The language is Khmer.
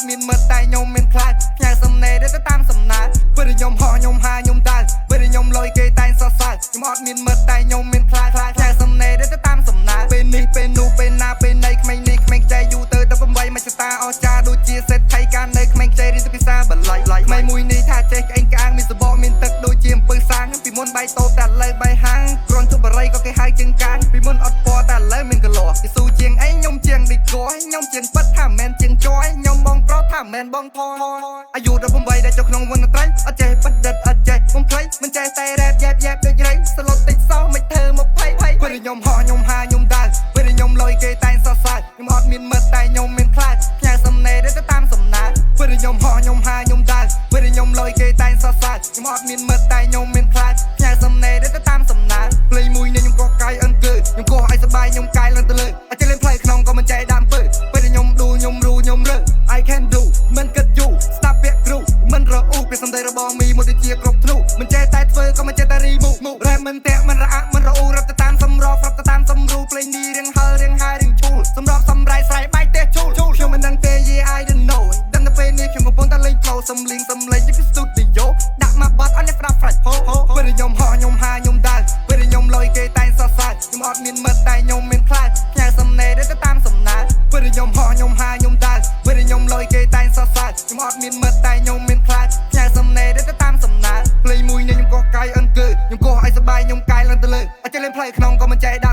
មានមិត្តតែខ្ញុំមានខ្លាចផ្ញើសំណេរទៅតាមសំណាពេលខ្ញុំហោះខ្ញុំហាខ្ញុំដើរពេលខ្ញុំលុយគេតែងសរសើរខ្ញុំអត់មានមិត្តតែខ្ញុំមានខ្លាចផ្ញើសំណេរទៅតាមសំណាពេលនេះពេលនោះពេលណាពេលណីក្មេងនេះក្មេងខ្ចីយូរទៅ18មកចតាអស្ចារដូចជាសេដ្ឋីការនៅក្មេងខ្ចីរៀនទៅភាសាបន្លៃក្មេងមួយនេះថាចេះក្អេងក្អាងមានសបកមានទឹកដូចជាអំពើសាងពីមុនបាយតូបតែលើបាយហាងគ្រាន់ជប់បរិយក៏គេហៅជាងកាងពីមុនអត់ពណ៌តែលើមានកលោគេស៊ូជាងអីខ្ញុំជាងឌីកោខ្ញុំជាងប៉ិតថាមិនមែនជាងចយខ្ញុំបងប្រុសថាមិនមែនបងថអាយុ18ដែលចុះក្នុងវណ្ណត្រីអត់ចេះបិទដិតអត់ចេះបំភ្លៃមិនចេះតែរ៉េបយ៉ាប់ដូចរៃសឡុតតិចសោះមិនធ្វើមកភ័យពេលខ្ញុំហោះខ្ញុំហាខ្ញុំដើរពេលខ្ញុំលុយគេតែងសរសើរខ្ញុំអត់មានមិត្តតែខ្ញុំមានខ្លាចផ្ញើសំណេរទៅតាមសំណាពេលខ្ញុំហោះខ្ញុំហាខ្ញុំដើរពេលខ្ញុំលុយគេតែងសរសើរខ្ញុំអត់មានមិត្តតែខ្ញុំមានខ្លាចផ្ញើសំណេរទៅតាមសំណាភ្លេងមួយនេះខ្ញុំក៏កាយអិនគឺខ្ញុំក៏ឲ្យសបាយខ្ញុំកាយឡើងទៅលើអត់ចេះលេងផ្លៃក្នុងក៏មិនចែកដើមពើពេលខ្ញុំឌូខ្ញុំរូខ្ញុំរើ I can do មិនគិតយូរស្ដាប់ពាក្យគ្រូមិនរអ៊ូពេលសំដីរបស់មីមួយទៅជាគ្រប់ធ្នូមិនចេះតែធ្វើក៏មិនចេះតែរីមុខរ៉ែមិនតាក់មិនរអាក់មិនរអ៊ូរាប់ទៅតាមសម្របរាប់ទៅតាមសម្រូភ្លេងនេះរៀងហើរៀងហើយរៀងឈូលសម្រាប់សម្រៃស្រ័យបាយទេឈូលខ្ញុំមិនដឹងទេ yeah I don't know ដឹងតែពេលនេះខ្ញុំកំពុងតែលេង flow សំលេងពី studio ដាក់មកបាត់អត់នេះស្ដាប់ fresh ហូពេលខ្ញុំហោះខ្ញុំហាខ្ញុំដើរពេលខ្ញុំលុយគេតែងសរសើរខ្ញុំអត់មានមិត្តតែខ្ញុំមានខ្លាចផ្ញើសំណេរទៅតាមសំណាពេលខ្ញុំហោះខ្ញុំហាខ្ញុំដើរពេលខ្ញុំលុយគេតែងសរសើរខ្ញុំអត់មានមិត្តតែខ្ញុំមានខ្លាចផ្ញើសំណេរទៅតាមសំណាភ្លេងមួយនេះខ្ញុំក៏កាយអិនគឺខ្ញុំក៏ឲ្យសបាយខ្ញុំកាយឡើងទៅលើអត់ចេះលេងផ្លៃក្នុងក៏មិនចេះដើ